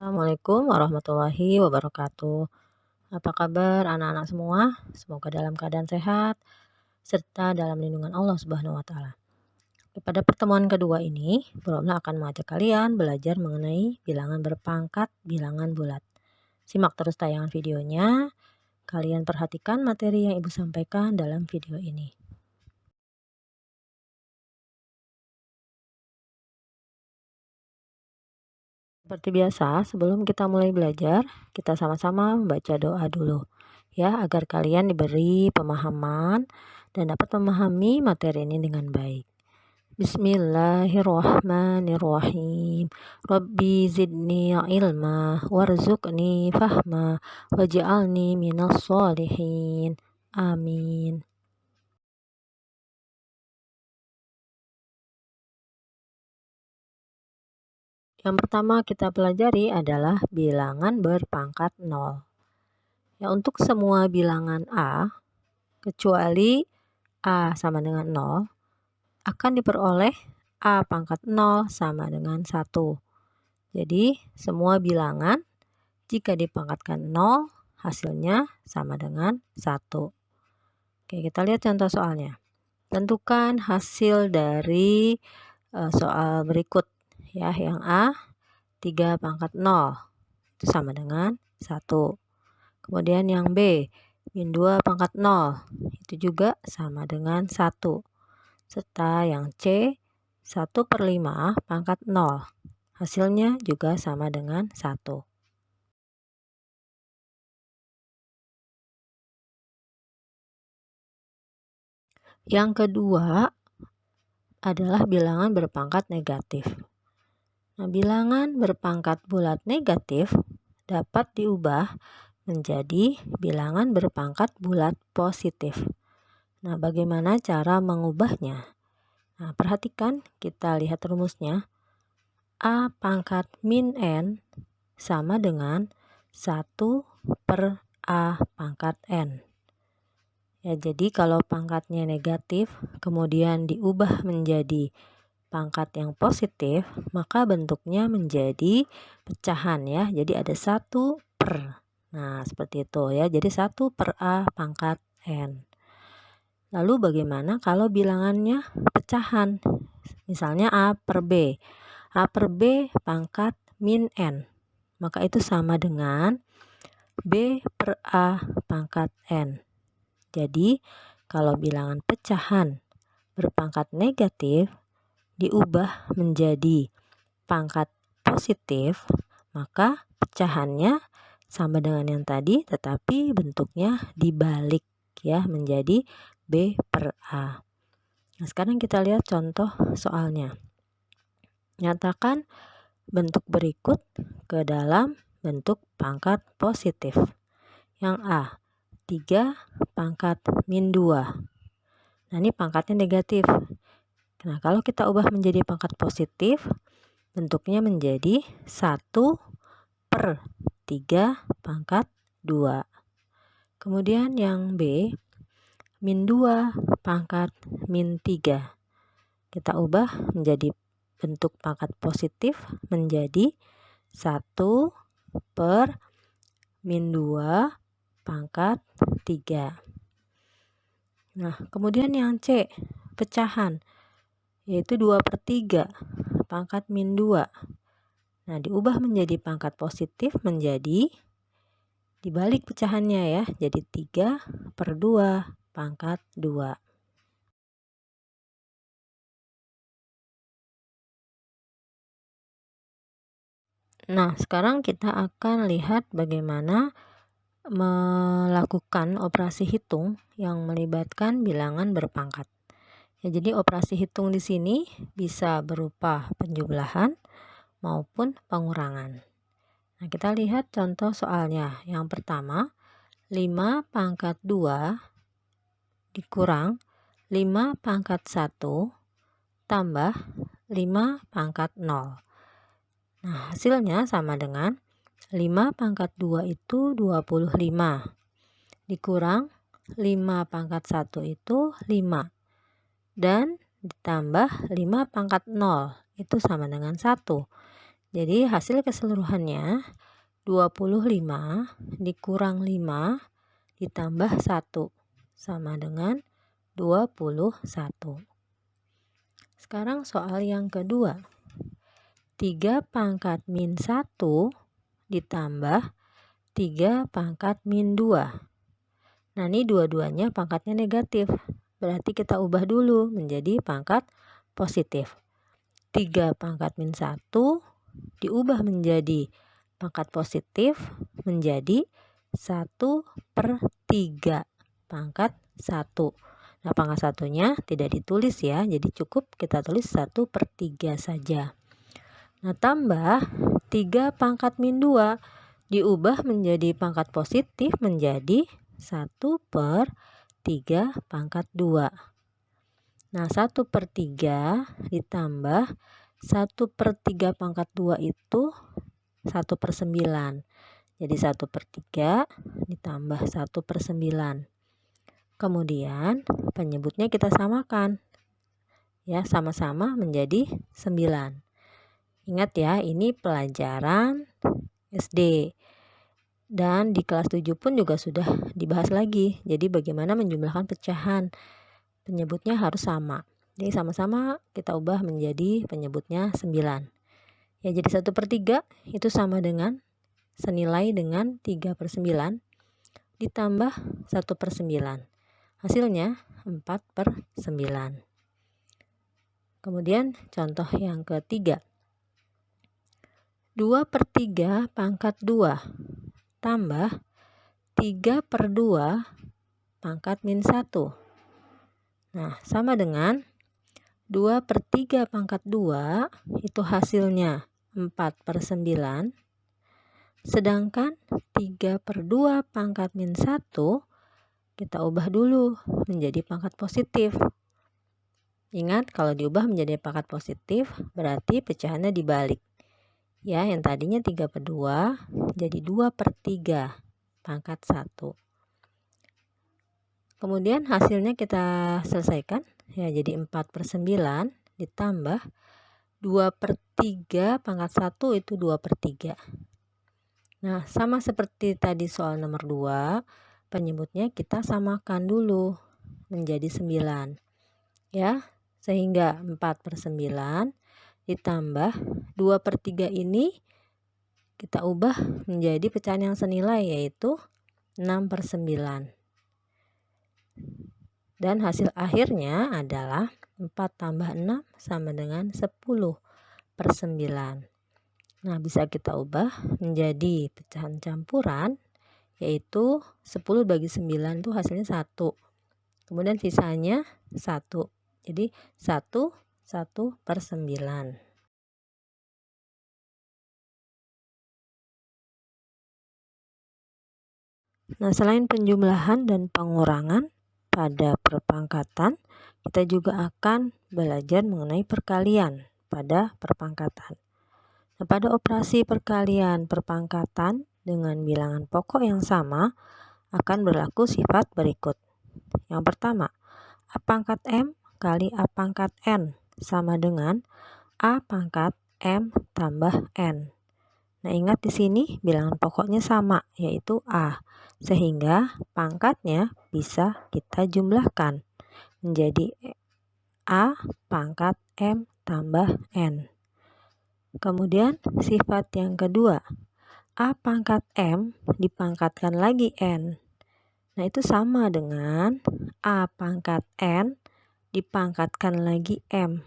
Assalamualaikum warahmatullahi wabarakatuh. Apa kabar anak-anak semua? Semoga dalam keadaan sehat serta dalam lindungan Allah Subhanahu wa taala. Pada pertemuan kedua ini, Bu Romlah akan mengajak kalian belajar mengenai bilangan berpangkat, bilangan bulat. Simak terus tayangan videonya. Kalian perhatikan materi yang Ibu sampaikan dalam video ini. Seperti biasa, sebelum kita mulai belajar, kita sama-sama membaca doa dulu ya, agar kalian diberi pemahaman dan dapat memahami materi ini dengan baik. Bismillahirrahmanirrahim. Rabbi zidni ilma warzuqni fahma waj'alni minas sholihin. Amin. Yang pertama kita pelajari adalah bilangan berpangkat 0. Ya, untuk semua bilangan A, kecuali A sama dengan 0, akan diperoleh A pangkat 0 sama dengan 1. Jadi, semua bilangan jika dipangkatkan 0, hasilnya sama dengan 1. Oke, kita lihat contoh soalnya. Tentukan hasil dari soal berikut. Ya, yang A, 3 pangkat 0. Itu sama dengan 1. Kemudian yang B, min 2 pangkat 0, itu juga sama dengan 1. Serta yang C, 1/5 pangkat 0, hasilnya juga sama dengan 1. Yang kedua adalah bilangan berpangkat negatif. Nah, bilangan berpangkat bulat negatif dapat diubah menjadi bilangan berpangkat bulat positif. Nah, bagaimana cara mengubahnya? Nah, perhatikan, kita lihat rumusnya. A pangkat min N sama dengan 1 per A pangkat N. Ya, jadi kalau pangkatnya negatif, kemudian diubah menjadi pangkat yang positif, maka bentuknya menjadi pecahan ya. Jadi ada 1 per. Nah, seperti itu ya. Jadi 1 per A pangkat N. Lalu bagaimana kalau bilangannya pecahan? Misalnya A per B. A per B pangkat min N. Maka itu sama dengan B per A pangkat N. Jadi, kalau bilangan pecahan berpangkat negatif diubah menjadi pangkat positif, maka pecahannya sama dengan yang tadi, tetapi bentuknya dibalik ya, menjadi B per A. Nah, sekarang kita lihat contoh soalnya. Nyatakan bentuk berikut ke dalam bentuk pangkat positif. Yang A, 3 pangkat min 2. Nah, ini pangkatnya negatif. Nah, kalau kita ubah menjadi pangkat positif, bentuknya menjadi 1 per 3 pangkat 2. Kemudian yang B, min 2 pangkat min 3. Kita ubah menjadi bentuk pangkat positif menjadi 1 per min 2 pangkat 3. Nah, kemudian yang C, pecahan, yaitu 2 per 3 pangkat min 2. Nah, diubah menjadi pangkat positif menjadi dibalik pecahannya ya, jadi 3 per 2 pangkat 2. Nah, sekarang kita akan lihat bagaimana melakukan operasi hitung yang melibatkan bilangan berpangkat. Ya, jadi operasi hitung di sini bisa berupa penjumlahan maupun pengurangan. Nah, kita lihat contoh soalnya. Yang pertama, 5 pangkat 2 dikurang 5 pangkat 1 tambah 5 pangkat 0. Nah, hasilnya sama dengan 5 pangkat 2 itu 25. Dikurang 5 pangkat 1 itu 5. Dan ditambah 5 pangkat 0 itu sama dengan 1. Jadi hasil keseluruhannya 25 dikurang 5 ditambah 1 sama dengan 21. Sekarang soal yang kedua. 3 pangkat min 1 ditambah 3 pangkat min 2. Nah, ini dua-duanya pangkatnya negatif. Berarti kita ubah dulu menjadi pangkat positif. 3 pangkat min 1 diubah menjadi pangkat positif menjadi 1/3 pangkat 1. Nah, pangkat satunya tidak ditulis ya, jadi cukup kita tulis 1/3 saja. Nah, tambah 3 pangkat min 2 diubah menjadi pangkat positif menjadi 1/3 pangkat 2. Nah, 1/3 ditambah 1/3 pangkat 2 itu 1/9. Jadi 1/3 ditambah 1/9. Kemudian penyebutnya kita samakan. Ya, sama-sama menjadi 9. Ingat ya, ini pelajaran SD. Dan di kelas 7 pun juga sudah dibahas lagi. Jadi bagaimana menjumlahkan pecahan. Penyebutnya harus sama. Jadi sama-sama kita ubah menjadi penyebutnya 9. Ya, jadi 1/3 itu sama dengan senilai dengan 3/9 ditambah 1/9. Hasilnya 4/9. Kemudian contoh yang ketiga. 2/3 pangkat 2 tambah 3/2 pangkat min 1. Nah, sama dengan 2/3 pangkat 2 itu hasilnya 4/9. Sedangkan 3/2 pangkat min 1 kita ubah dulu menjadi pangkat positif. Ingat, kalau diubah menjadi pangkat positif berarti pecahannya dibalik. Ya, yang tadinya 3/2 jadi 2/3 pangkat 1. Kemudian hasilnya kita selesaikan. Ya, jadi 4/9 ditambah 2/3 pangkat 1 itu 2/3. Nah, sama seperti tadi soal nomor 2, penyebutnya kita samakan dulu menjadi 9. Ya, sehingga 4/9 ditambah 2/3 ini kita ubah menjadi pecahan yang senilai yaitu 6/9. Dan hasil akhirnya adalah 4 tambah 6 sama dengan 10/9. Nah, bisa kita ubah menjadi pecahan campuran yaitu 10 bagi 9 itu hasilnya 1. Kemudian sisanya 1. Jadi 1/9. Nah, selain penjumlahan dan pengurangan pada perpangkatan, kita juga akan belajar mengenai perkalian pada perpangkatan. Nah, pada operasi perkalian perpangkatan dengan bilangan pokok yang sama akan berlaku sifat berikut. Yang pertama, A pangkat M kali A pangkat N sama dengan A pangkat M tambah N. Nah, ingat di sini bilangan pokoknya sama yaitu A, sehingga pangkatnya bisa kita jumlahkan menjadi A pangkat M tambah N. Kemudian sifat yang kedua, A pangkat M dipangkatkan lagi N. Nah, itu sama dengan A pangkat N dipangkatkan lagi M.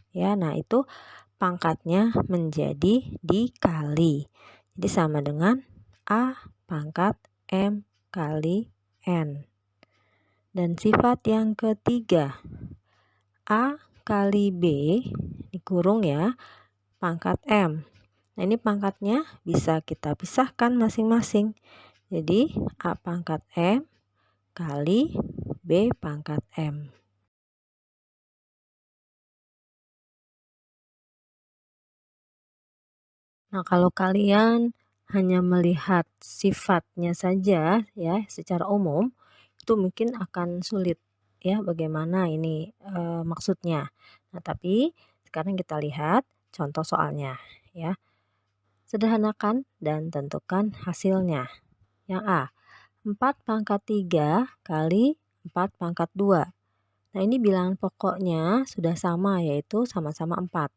Ya, nah itu pangkatnya menjadi dikali. Jadi sama dengan A pangkat M kali N. Dan sifat yang ketiga, A kali B dikurung ya, pangkat M. Nah, ini pangkatnya bisa kita pisahkan masing-masing. Jadi A pangkat M kali B pangkat M. Nah, kalau kalian hanya melihat sifatnya saja ya secara umum, itu mungkin akan sulit ya bagaimana ini maksudnya. Nah, tapi sekarang kita lihat contoh soalnya ya. Sederhanakan dan tentukan hasilnya. Yang A, 4 pangkat 3 kali 4 pangkat 2. Nah, ini bilangan pokoknya sudah sama, yaitu sama-sama 4.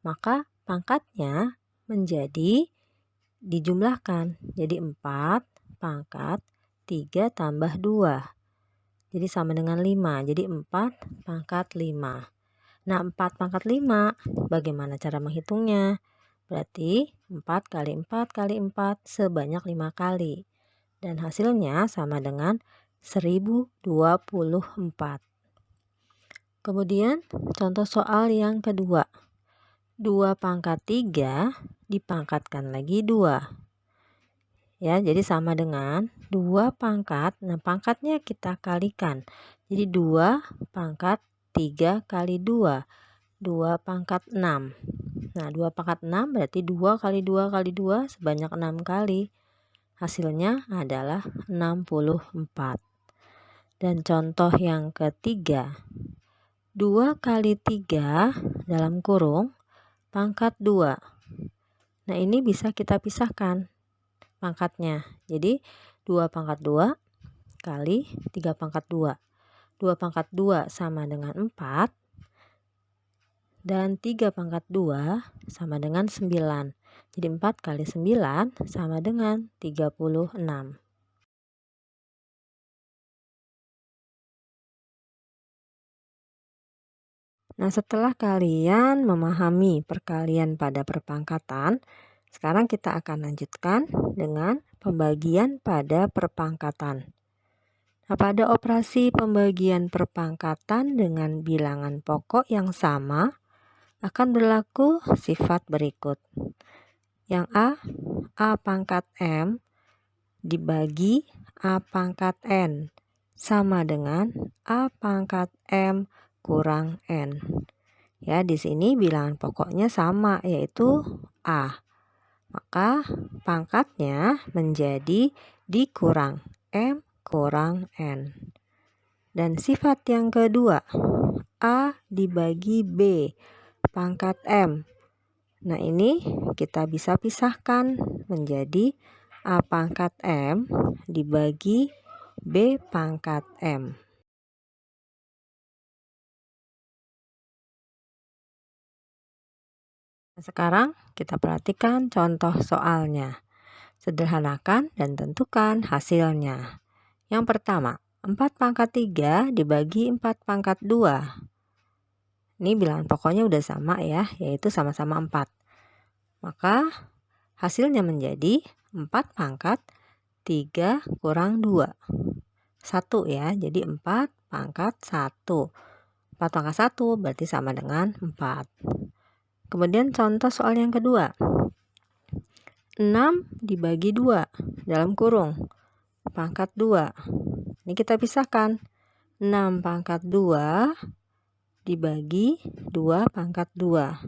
Maka pangkatnya menjadi dijumlahkan. Jadi 4 pangkat 3 tambah 2. Jadi sama dengan 5. Jadi 4 pangkat 5. Nah, 4 pangkat 5, bagaimana cara menghitungnya? Berarti 4 kali 4 kali 4 sebanyak 5 kali. Dan hasilnya sama dengan 1024. Kemudian contoh soal yang kedua. 2 pangkat 3 dipangkatkan lagi 2. Ya, jadi sama dengan 2 pangkat. Nah, pangkatnya kita kalikan. Jadi 2 pangkat 3 kali 2. 2 pangkat 6. Nah, 2 pangkat 6 berarti 2 kali 2 kali 2 sebanyak 6 kali. Hasilnya adalah 64. Dan contoh yang ketiga, 2 kali 3 dalam kurung pangkat 2. Nah, ini bisa kita pisahkan pangkatnya. Jadi 2 pangkat 2 kali 3 pangkat 2. 2 pangkat 2 sama dengan 4. Dan 3 pangkat 2 sama dengan 9. Jadi 4 kali 9 sama dengan 36. Nah, setelah kalian memahami perkalian pada perpangkatan, sekarang kita akan lanjutkan dengan pembagian pada perpangkatan. Nah, pada operasi pembagian perpangkatan dengan bilangan pokok yang sama, akan berlaku sifat berikut. Yang A pangkat M dibagi A pangkat N sama dengan A pangkat M kurang N. Ya, di sini bilangan pokoknya sama, yaitu A. Maka pangkatnya menjadi dikurang M kurang N. Dan sifat yang kedua, A dibagi B pangkat M. Nah, ini kita bisa pisahkan menjadi A pangkat M dibagi B pangkat M. Nah, sekarang kita perhatikan contoh soalnya. Sederhanakan dan tentukan hasilnya. Yang pertama, 4 pangkat 3 dibagi 4 pangkat 2. Ini bilangan pokoknya udah sama ya, yaitu sama-sama 4. Maka hasilnya menjadi 4 pangkat 3 kurang 2. 1 ya, jadi 4 pangkat 1. 4 pangkat 1 berarti sama dengan 4. Kemudian contoh soal yang kedua. 6 dibagi 2 dalam kurung pangkat 2. Ini kita pisahkan. 6 pangkat 2 dibagi 2 pangkat 2.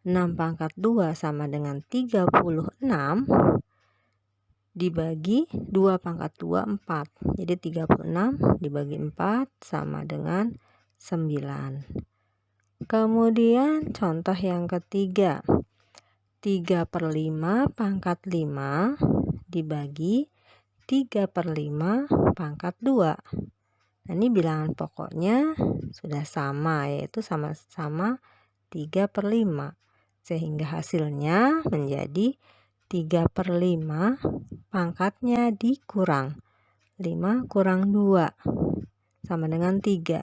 6 pangkat 2 sama dengan 36 dibagi 2 pangkat 2 4. Jadi 36 dibagi 4 sama dengan 9. Kemudian contoh yang ketiga. 3/5 pangkat 5 dibagi 3/5 pangkat 2. Nah, ini bilangan pokoknya sudah sama, yaitu sama-sama 3/5. Sehingga hasilnya menjadi 3/5 pangkatnya dikurang 5 kurang 2 sama dengan 3.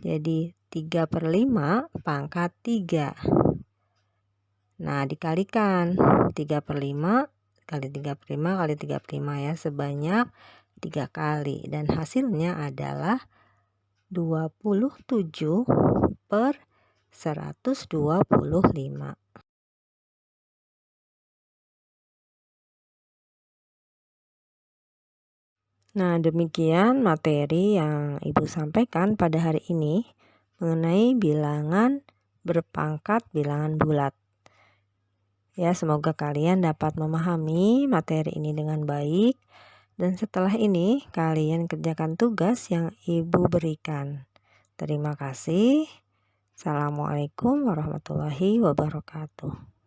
Jadi 3/5 pangkat 3. Nah, dikalikan 3/5 kali 3/5 kali 3/5 ya, sebanyak 3 kali. Dan hasilnya adalah 27/125. Nah, demikian materi yang Ibu sampaikan pada hari ini mengenai bilangan berpangkat bilangan bulat. Ya, semoga kalian dapat memahami materi ini dengan baik. Dan setelah ini kalian kerjakan tugas yang Ibu berikan. Terima kasih. Assalamualaikum warahmatullahi wabarakatuh.